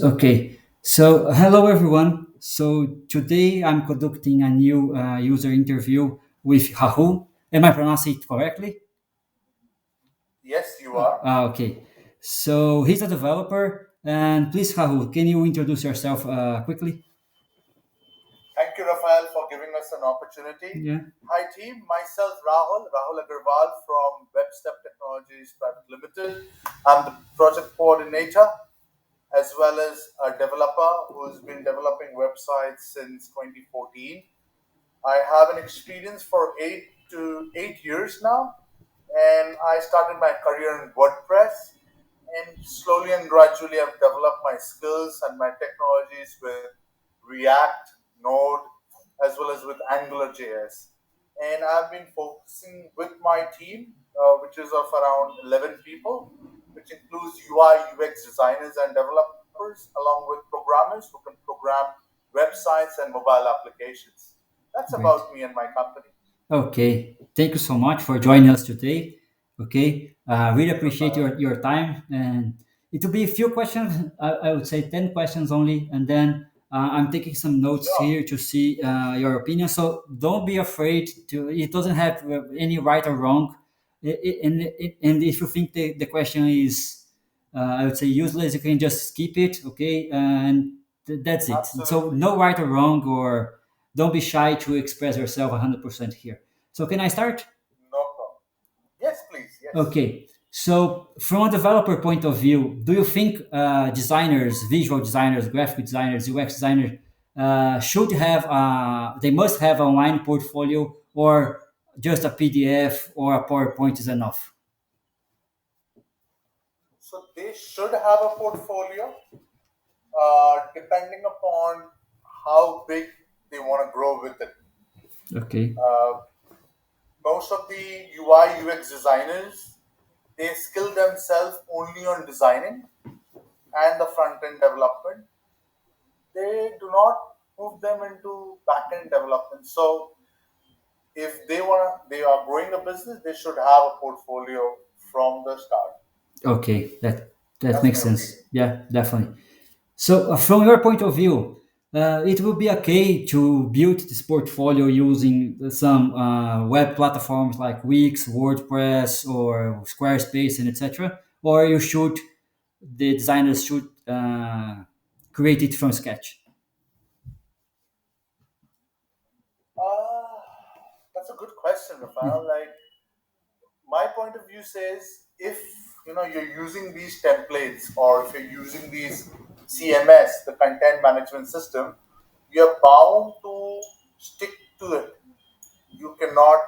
Okay, so hello everyone. So today I'm conducting a new user interview with Rahul. Am I pronouncing it correctly? Yes, you are. Okay, so he's a developer. And please, Rahul, can you introduce yourself quickly? Thank you, Rafael, for giving us an opportunity. Yeah, Hi, team. Myself, Rahul Agarwal from Webstep Technologies Private Limited. I'm the project coordinator as well as a developer who's been developing websites since 2014. I have an experience for 8 years now, and I started my career in WordPress. And slowly and gradually, I've developed my skills and my technologies with React, Node, as well as with Angular JS. And I've been focusing with my team, which is of around 11 people, which includes UI, UX designers and developers, along with programmers who can program websites and mobile applications. That's great. about me and my company. Okay, thank you so much for joining us today. Okay, really Thank you, appreciate Rafael. your time. And it will be a few questions, I would say 10 questions only. And then I'm taking some notes Sure. here to see your opinion. So don't be afraid to, it doesn't have any right or wrong. And if you think the question is, I would say useless, you can just skip it. Okay, and that's it. So Absolutely. no right or wrong, or don't be shy to express yourself 100% here. So can I start? No problem. Yes, please. Yes. Okay. So from a developer point of view, do you think designers, visual designers, graphic designers, UX designers should have, they must have a online portfolio, or just a PDF or a PowerPoint is enough? So they should have a portfolio, depending upon how big they want to grow with it. Okay. Uh, Most of the UI UX designers, they skill themselves only on designing and the front end development. They do not move them into back end development. So if they are growing a business, they should have a portfolio from the start. Okay. That That's makes my sense. opinion. Yeah, definitely. So, from your point of view, it will be okay to build this portfolio using some web platforms like Wix, WordPress, or Squarespace, and etc. Or the designers should create it from scratch. Uh, that's a good question, Yeah. Rafael. Like, my point of view says, if you're using these templates or if you're using these CMS, the content management system, you're bound to stick to it. You cannot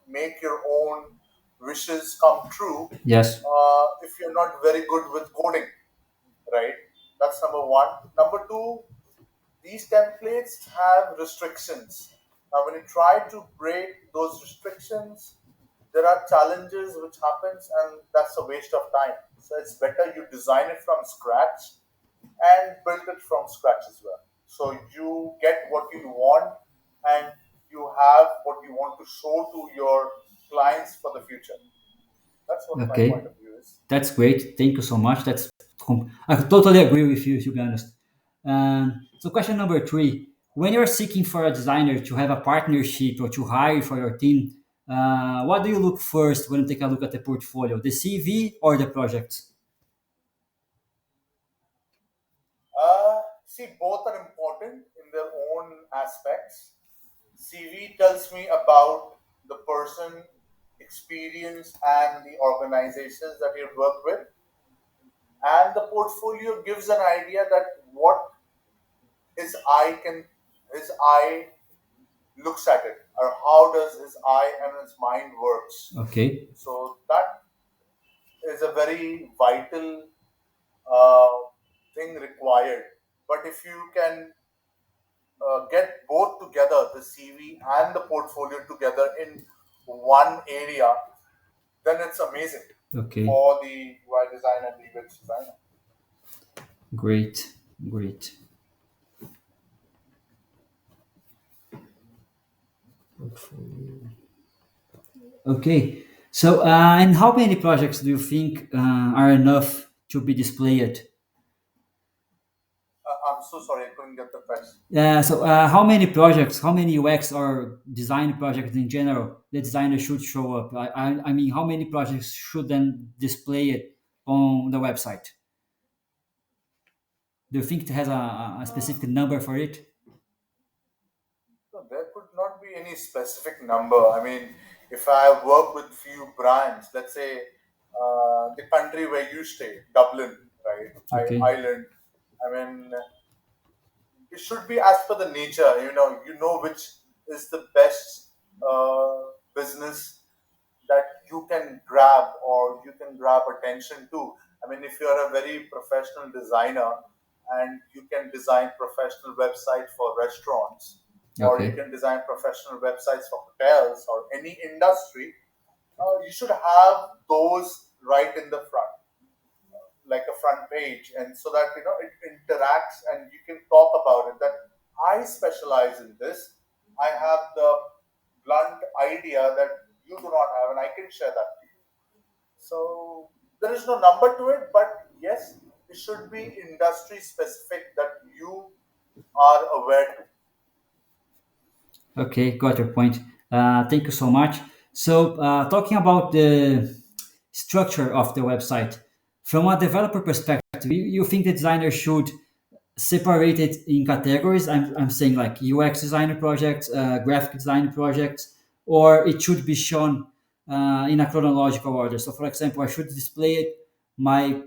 make your own wishes come true Yes. if you're not very good with coding, right? That's number one. Number two, these templates have restrictions. Now, when you try to break those restrictions, there are challenges which happens, and that's a waste of time. So it's better you design it from scratch and build it from scratch as well. So you get what you want, and you have what you want to show to your clients for the future. That's what my point Okay. of view is. That's great. Thank you so much. I totally agree with you, to be honest. So, question number three: when you're seeking for a designer to have a partnership or to hire for your team, what do you look first when you take a look at the portfolio, the CV or the project? See, both are important in their own aspects. CV tells me about the person, experience, and the organizations that you work with. And the portfolio gives an idea that what his eye can, his eye looks at it, or how does his eye and his mind works. Okay. So that is a very vital uh, thing required. But if you can get both together, the CV and the portfolio together in one area, then it's amazing Okay. for the UI design and the UX designer. Great. Great. Okay. So, and how many projects do you think are enough to be displayed? I'm so sorry, I couldn't get the question. How many projects, how many UX or design projects in general the designer should show up? I mean, how many projects should then display it on the website? Do you think it has a specific number for it? So there could not be any specific number. I mean, if I work with few brands, let's say the country where you stay, Dublin, right? Okay. Ireland. I mean, it should be as per the nature. You know which is the best business that you can grab or you can grab attention to. I mean, if you're a very professional designer and you can design professional websites for restaurants, or you Okay. can design professional websites for hotels or any industry, you should have those right in the front, like a front page, and so that it interacts and you can talk about it. That I specialize in this. I have the blunt idea that you do not have, and I can share that to you. So there is no number to it, but yes, it should be industry specific that you are aware to. Okay, got your point. Thank you so much. Talking about the structure of the website, from a developer perspective, you think the designer should separate it in categories? I'm saying like UX designer projects, graphic design projects, or it should be shown in a chronological order. So, for example, I should display it my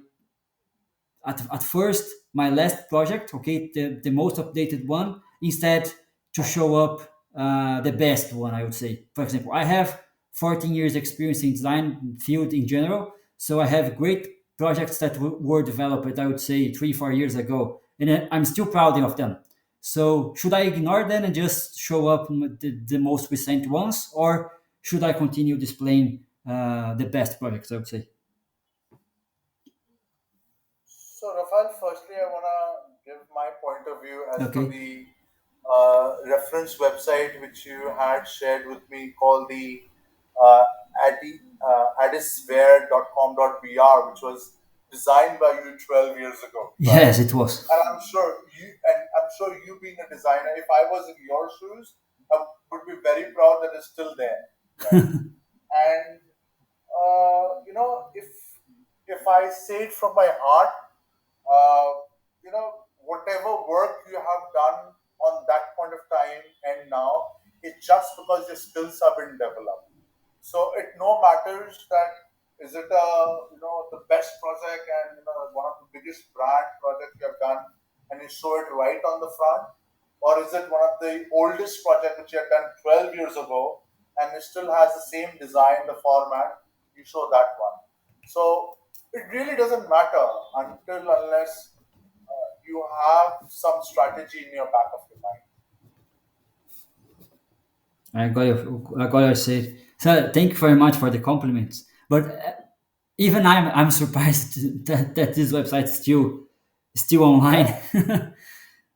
at first my last project, okay, the most updated one, instead to show up the best one, I would say. For example, I have 14 years experience in design field in general, so I have great projects that were developed, I would say, 3 4 years ago, and I'm still proud of them. So should I ignore them and just show up the most recent ones, or should I continue displaying the best projects, I would say? So, Rafael, firstly, I want to give my point of view as per Okay. the reference website which you had shared with me, called the addisware.com.br, which was designed by you 12 years ago, right? Yes, it was. And I'm sure you being a designer, if I was in your shoes, I would be very proud that it's still there, right? And if I say it from my heart, whatever work you have done on that point of time and now, it's just because your skills have been developed. So it no matters that is it the best project and one of the biggest brand projects you have done, and you show it right on the front, or is it one of the oldest project which you have done 12 years ago and it still has the same design, the format, you show that one. So it really doesn't matter until unless you have some strategy in your back of your mind. I got your say. So thank you very much for the compliments. But even I'm surprised that this website is still online Yeah, yeah. I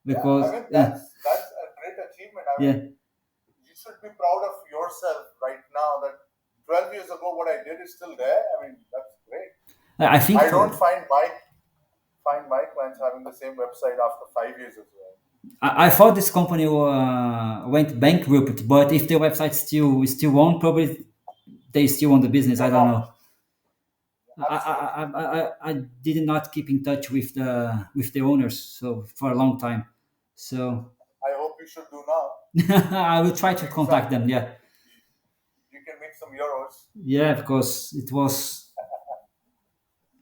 because mean that's a great achievement. I mean, yeah, you should be proud of yourself right now that 12 years ago what I did is still there. I mean, that's great. I think I don't find my clients having the same website after 5 years as well. I thought this company went bankrupt, but if the website still on, probably they still on the business. I They're don't not. know. Absolutely. I did not keep in touch with the owners so for a long time. So I hope you should do now. I will You try can to make some. contact them. Yeah, You can make some euros. yeah, because it was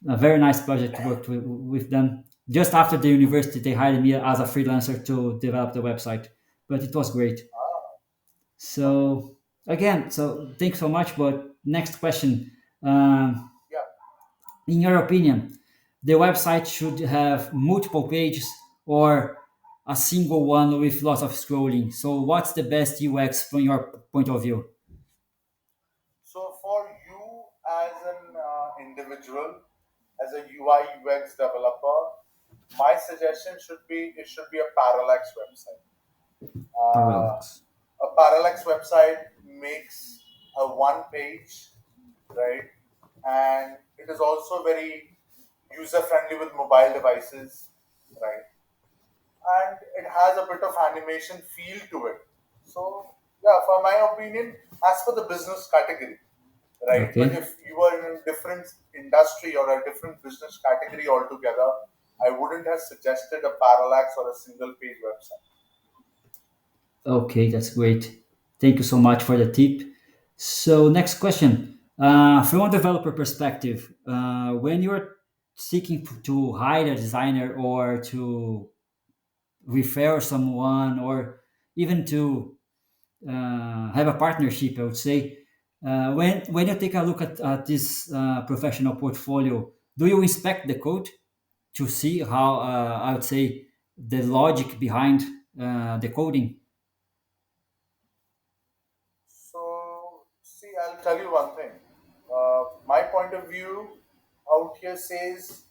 a very nice project to work with them. Just after the university, they hired me as a freelancer to develop the website, but it was great. Ah, wonderful. So again, so thanks so much. But next question, um, Yeah. in your opinion, the website should have multiple pages or a single one with lots of scrolling. So what's the best UX from your point of view? So for you as an individual, as a UI UX developer, my suggestion should be it should be a parallax website. Uh, Parallax. a parallax website makes a one page, right? And it is also very user friendly with mobile devices, right? and it has a bit of animation feel to it. So yeah, for my opinion, as for the business category, right? But Okay. if you were in a different industry or a different business category altogether, I wouldn't have suggested a parallax or a single page website. Okay, that's great. Thank you so much for the tip. So, next question. From a developer perspective, when you're seeking to hire a designer or to refer someone or even to have a partnership, I would say, when you take a look at this professional portfolio, do you inspect the code to see how, I would say, the logic behind the coding? So, see, I'll tell you one thing. My point of view out here says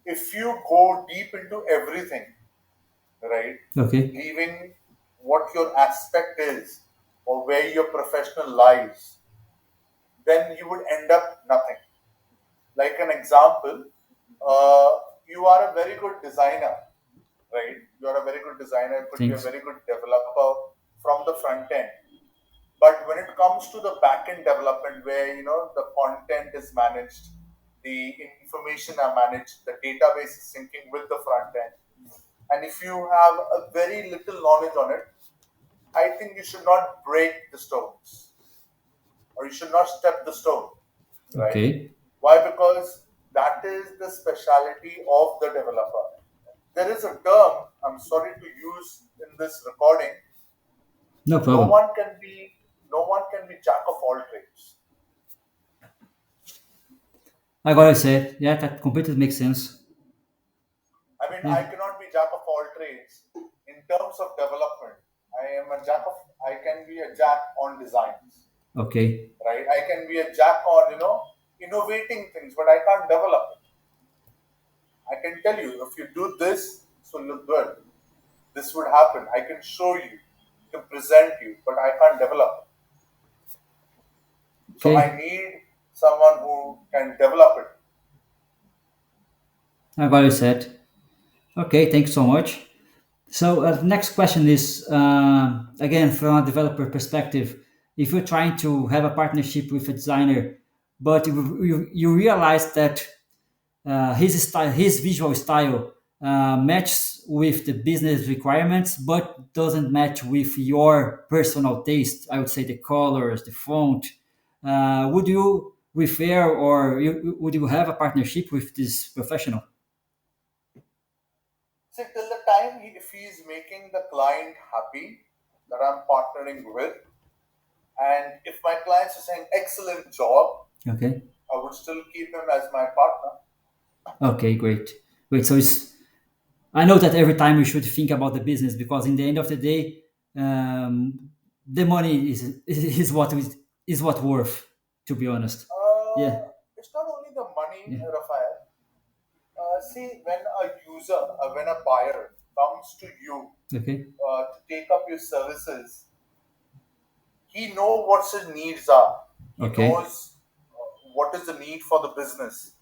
if you go deep into everything, right, Okay, leaving what your aspect is or where your professional lies, then you would end up nothing. Like an example, uh, you are a very good designer, right? You are a very good designer, you could be a thanks. very good developer from the front end. But when it comes to the back end development, where the content is managed, the information are managed, the database is syncing with the front end, and if you have a very little knowledge on it, I think you should not break the stones or you should not step the stone, right? Okay, Why? Because that is the specialty of the developer. There is a term, I'm sorry to use in this recording, no no problem. one can be no one can be jack of all trades. I got to say, yeah, that completely makes sense. I mean, Yeah. I cannot be jack of all trades in terms of development. I can be a jack on designs, Okay. right? I can be a jack on, innovating things, but I can't develop it. I can tell you if you do this, this will look good. This would happen. I can show you, to present you, but I can't develop it. So I Okay. need someone who can develop it. I got it said. Okay, thanks so much. So, next question is again from a developer perspective. If you're trying to have a partnership with a designer, but you realize that his style, his visual style matches with the business requirements, but doesn't match with your personal taste. I would say the colors, the font. Would you refer or would you have a partnership with this professional? So till the time if he is making the client happy that I'm partnering with, and if my clients are saying excellent job, Okay. I would still keep him as my partner. Okay, great. Great. So it's I know that every time we should think about the business because in the end of the day, the money is what is what worth. To be honest. Yeah. It's not only the money, Yeah. Rafael. See, when a user, when a buyer comes to you Okay. to take up your services, he knows what his needs are. He Okay. knows what is the need for the business,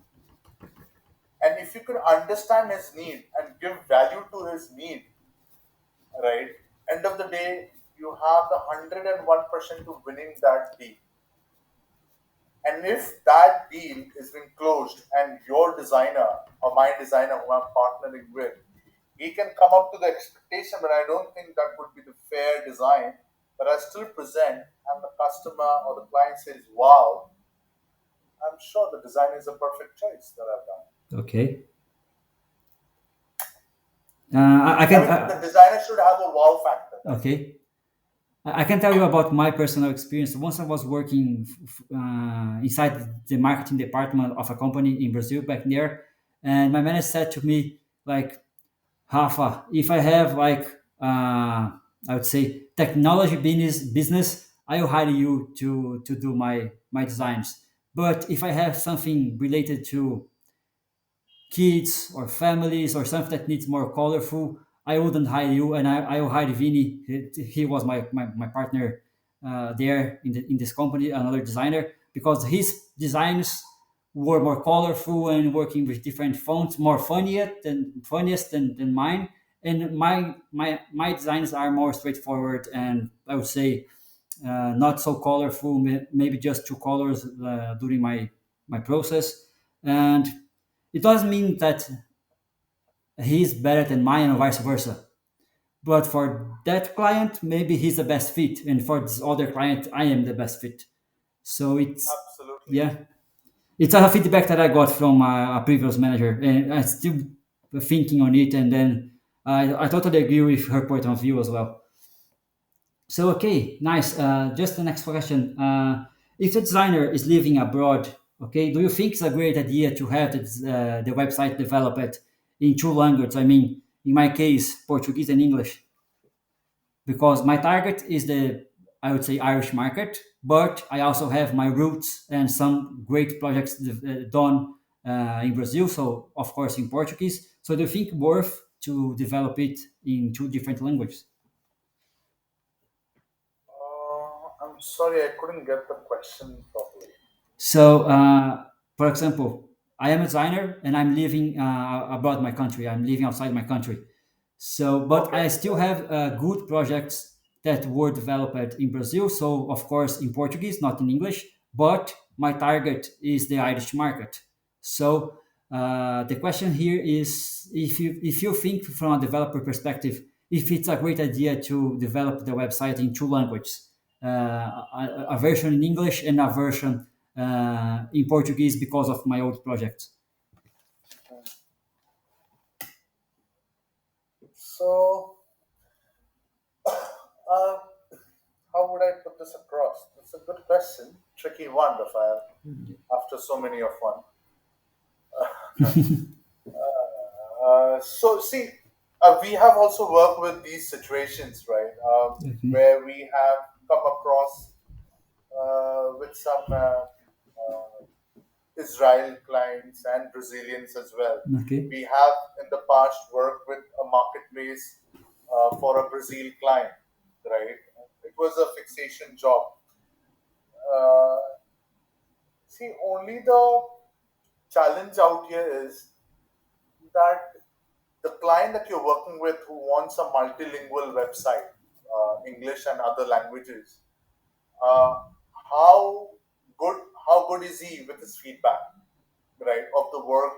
and if you could understand his need and give value to his need, right? End of the day, you have the 101% to winning that deal. And if that deal is being closed and your designer or my designer who I'm partnering with, he can come up to the expectation, but I don't think that would be the fair design. But I still present, and the customer or the client says, wow, I'm sure the design is a perfect choice that I've done. Okay. I I can. mean, the designer should have a wow factor. That's it. Okay. I can tell you about my personal experience. Once I was working inside the marketing department of a company in Brazil back there, and my manager said to me like, Rafa, if I have like I would say technology business, I will hire you to do my designs. But if I have something related to kids or families or something that needs more colorful, I wouldn't hire you, and I will hire Vini. He was my partner there in this company, another designer, because his designs were more colorful and working with different fonts, more funniest than mine, And my designs are more straightforward, and I would say not so colorful. Maybe just two colors during my process, and it doesn't mean that he's better than mine or vice versa. But for that client, maybe he's the best fit, and for this other client, I am the best fit. So it's Absolutely. yeah, it's a feedback that I got from a previous manager, and I still thinking on it. And then I totally agree with her point of view as well. So okay, nice. Just the next question: if the designer is living abroad, okay, do you think it's a great idea to have the website developed in two languages? I mean, in my case, Portuguese and English, because my target is the, I would say, Irish market, but I also have my roots and some great projects done in Brazil, so of course in Portuguese. So do you think worth to develop it in two different languages? I'm sorry, I couldn't get the question properly. So, for example, I am a designer and I'm living abroad my country. I'm living outside my country. So, but Okay. I still have good projects that were developed in Brazil. So, of course, in Portuguese, not in English. But my target is the Irish market. So, the question here is if you think from a developer perspective, if it's a great idea to develop the website in two languages, a version in English and a version in Portuguese because of my old project. So, uh, how would I put this across? It's a good question, tricky one, Rafael. After so many of one. So see, we have also worked with these situations, right? Okay. Where we have come across with some Israel clients and Brazilians as well. Okay. We have in the past worked with a marketplace for a Brazil client, right? It was a fixation job. Uh, See, only the challenge out here is that the client that you're working with who wants a multilingual website, English and other languages, uh, how good how good is he with his feedback, right, of the work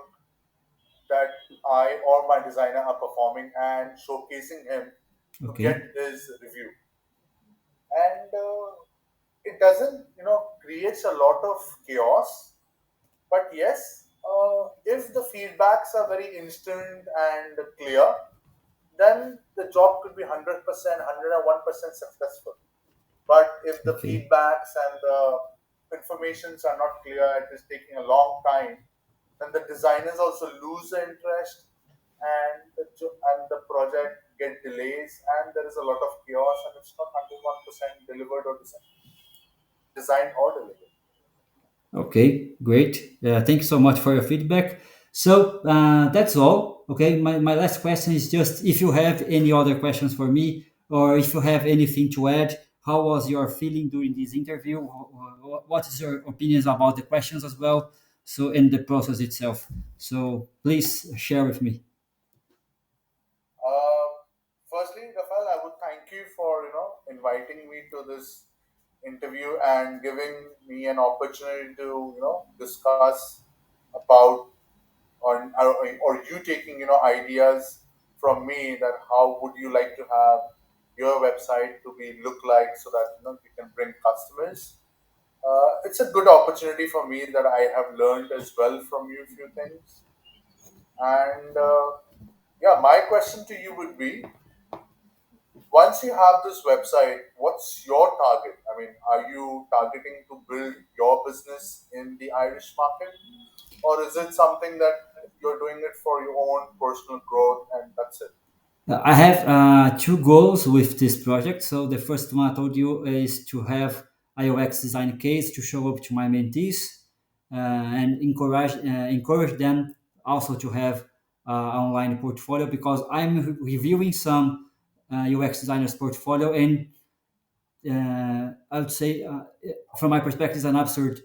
that I or my designer are performing and showcasing him to get Okay. his review. And it doesn't, creates a lot of chaos. But yes, if the feedbacks are very instant and clear, then the job could be 100%, 101% successful. But if the Okay. feedbacks and the informations are not clear, it is taking a long time, then the designers also lose the interest, and the project get delays, and there is a lot of chaos, and it's not 101% delivered or designed or delivered. Okay. Great. Thank you so much for your feedback. So that's all. Okay. My last question is just if you have any other questions for me, or if you have anything to add. How was your feeling during this interview? What is your opinions about the questions as well? So, and the process itself. So, please share with me. Uh, Firstly, Rafael, I would thank you for inviting me to this interview and giving me an opportunity to discuss about or you taking ideas from me that how would you like to have your website to be look like so that you can bring customers. It's a good opportunity for me that I have learned as well from you a few things. And yeah, my question to you would be: once you have this website, what's your target? I mean, are you targeting to build your business in the Irish market, or is it something that you're doing it for your own personal growth and that's it? I have two goals with this project. So the first one I told you is to have a UX design case to show up to my mentees and encourage them also to have online portfolio because I'm reviewing some UX designers portfolio and I would say from my perspective it's an absurd.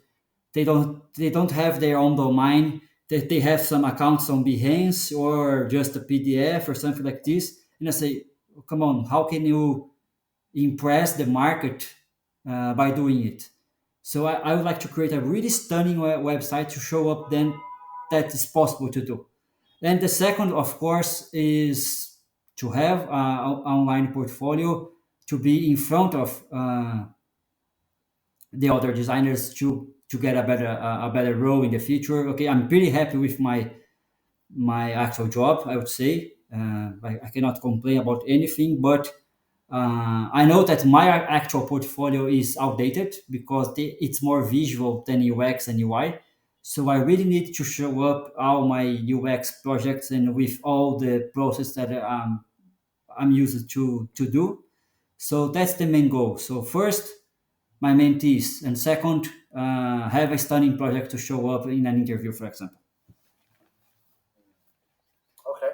They don't have their own domain. They have some accounts on Behance or just a PDF or something like this, and I say, come on, how can you impress the market by doing it? So I would like to create a really stunning website to show up then that is possible to do. And the second, of course, is to have an online portfolio to be in front of the other designers to get a better role in the future. Okay, I'm pretty happy with my actual job. I would say I cannot complain about anything, but I know that my actual portfolio is outdated because it's more visual than UX and UI. So I really need to show up all my UX projects and with all the process that I'm used to do. So that's the main goal. So first, my mentees, and second, have a stunning project to show up in an interview, for example. Okay.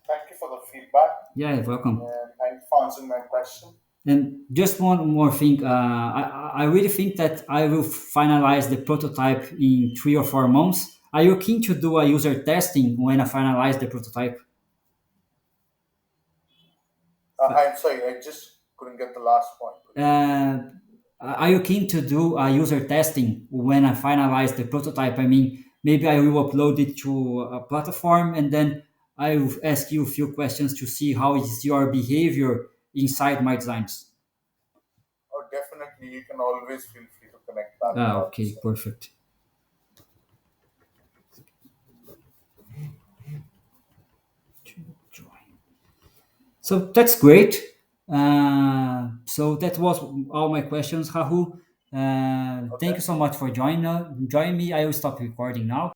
Thank you for the feedback Yeah, you're welcome. and thank you for answering my question. And just one more thing, I really think that I will finalize the prototype in 3 or 4 months. Are you keen to do a user testing when I finalize the prototype? I'm sorry, I just couldn't get the last point. Uh, are you keen to do a user testing when I finalize the prototype? I mean, maybe I will upload it to a platform and then I will ask you a few questions to see how is your behavior inside my designs. Oh, definitely, you can always feel free to connect back Ah, without okay, mistake. perfect. So that's great. So that was all my questions, Rahul. Thank Okay. you so much for joining me. I will stop recording now.